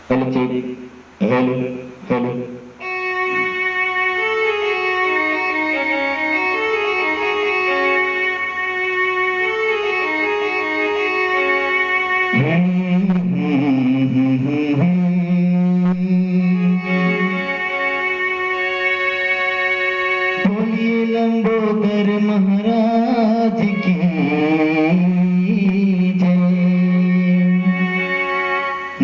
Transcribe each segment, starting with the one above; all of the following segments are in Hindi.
Hello check, hello hello. बोलिए लंबोदर महाराज की जय।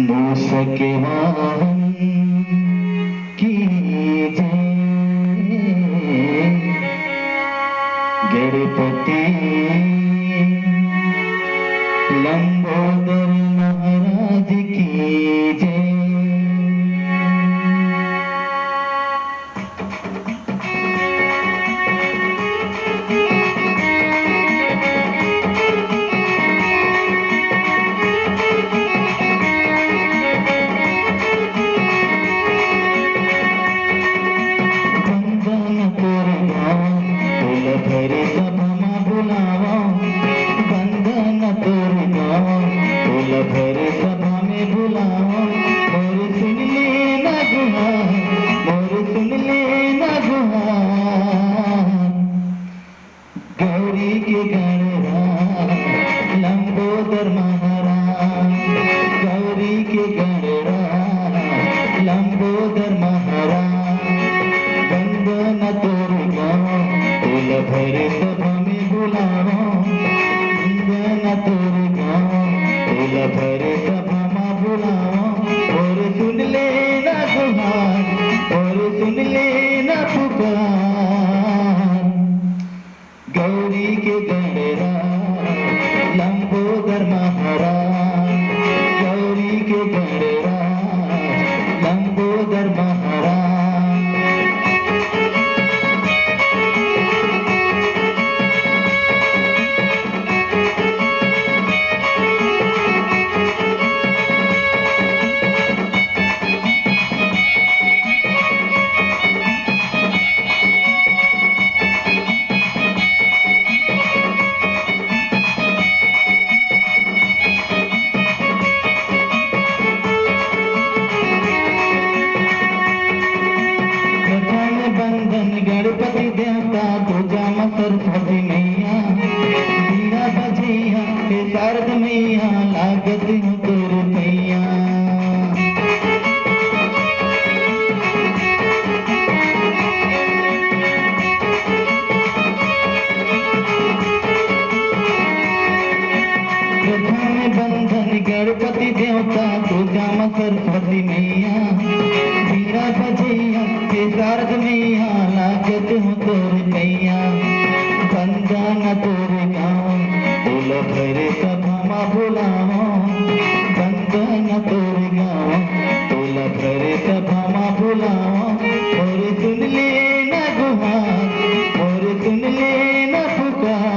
मूषक वाहन की जय। गणपति लंबोदर महाराज की जय। भरे सभा में बुलावा, बंधन तोर गाँव तोल भरे सभा में बुलावा। मोर सुन ले ना गुहार, मोर सुन ले ना गुहार। गौरी के गणराज लंबोदर महाराज, गौरी के गणराज लंबोदर महाराज। बंधन तोर गाँव तोल भरे सभा में बुलावा, बंधन तोर गाँव तोल भरे सभा में बुलावा। और सुन ले ना गुहार, और सुन ले ना पुकार। गौरी के गणराज लंबोदर महाराज, गौरी के गणराज लंबोदर महाराज। गणपति देवता दूजा में सरस्वती मैया, बीड़ा बजैया हे शारद मैया, लागत हूँ तोर पैया। प्रथम बंधन गणपति देवता दूजा में सरस्वती मैया, बीड़ा बजैया हे शारद मैया, लागत हूँ तोर पैया। बंधन तोर गाँव तोल भरे सभा में बुलावा, बंधन तोर गाँव तोल भरे सभा में बुलावा। और सुन ले ना गुहार, और सुन ले ना पुकार।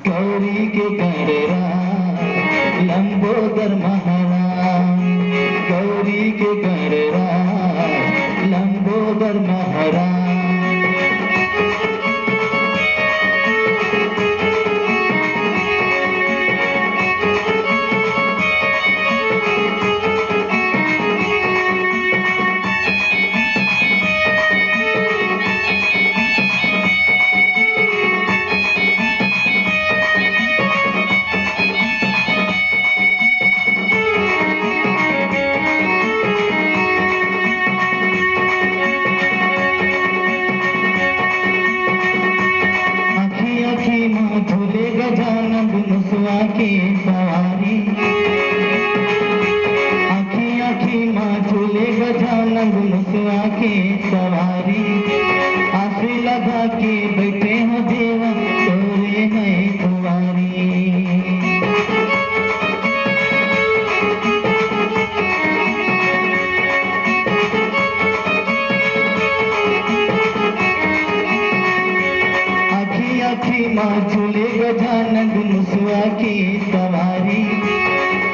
गौरी के गणराज लंबोदर महाराज, गौरी के गणराज लंबोदर महाराज। झूले गजानन मुसवा के सवारी, आखी आखी माँ झूले गजानन मुसवा के सवारी। आसे लगा के बैठे हो देवा तोरे है तुम्हारी। माँ झूले गजानन मुसवा की सवारी,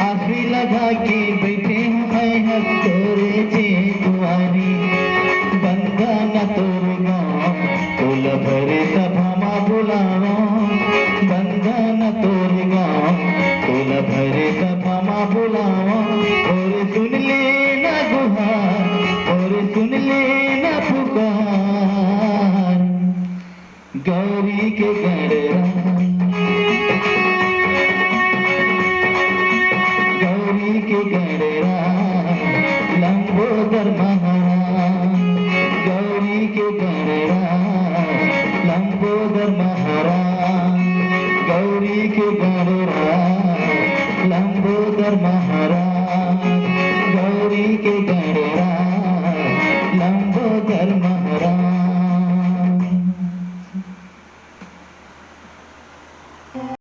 आफी लगा के बैठे हैं तोरे जे दुआरी। बंधन तोर गाँव तोल भरे सभा में बुलावा, बंधन तोर गाँव तोल भरे सभा में बुलावा। गौरी के गणरा, गौरी के गणरा, लंबोदर महाराज, गौरी के गणरा, लंबोदर महाराज, गौरी के गणरा, लंबोदर महाराज।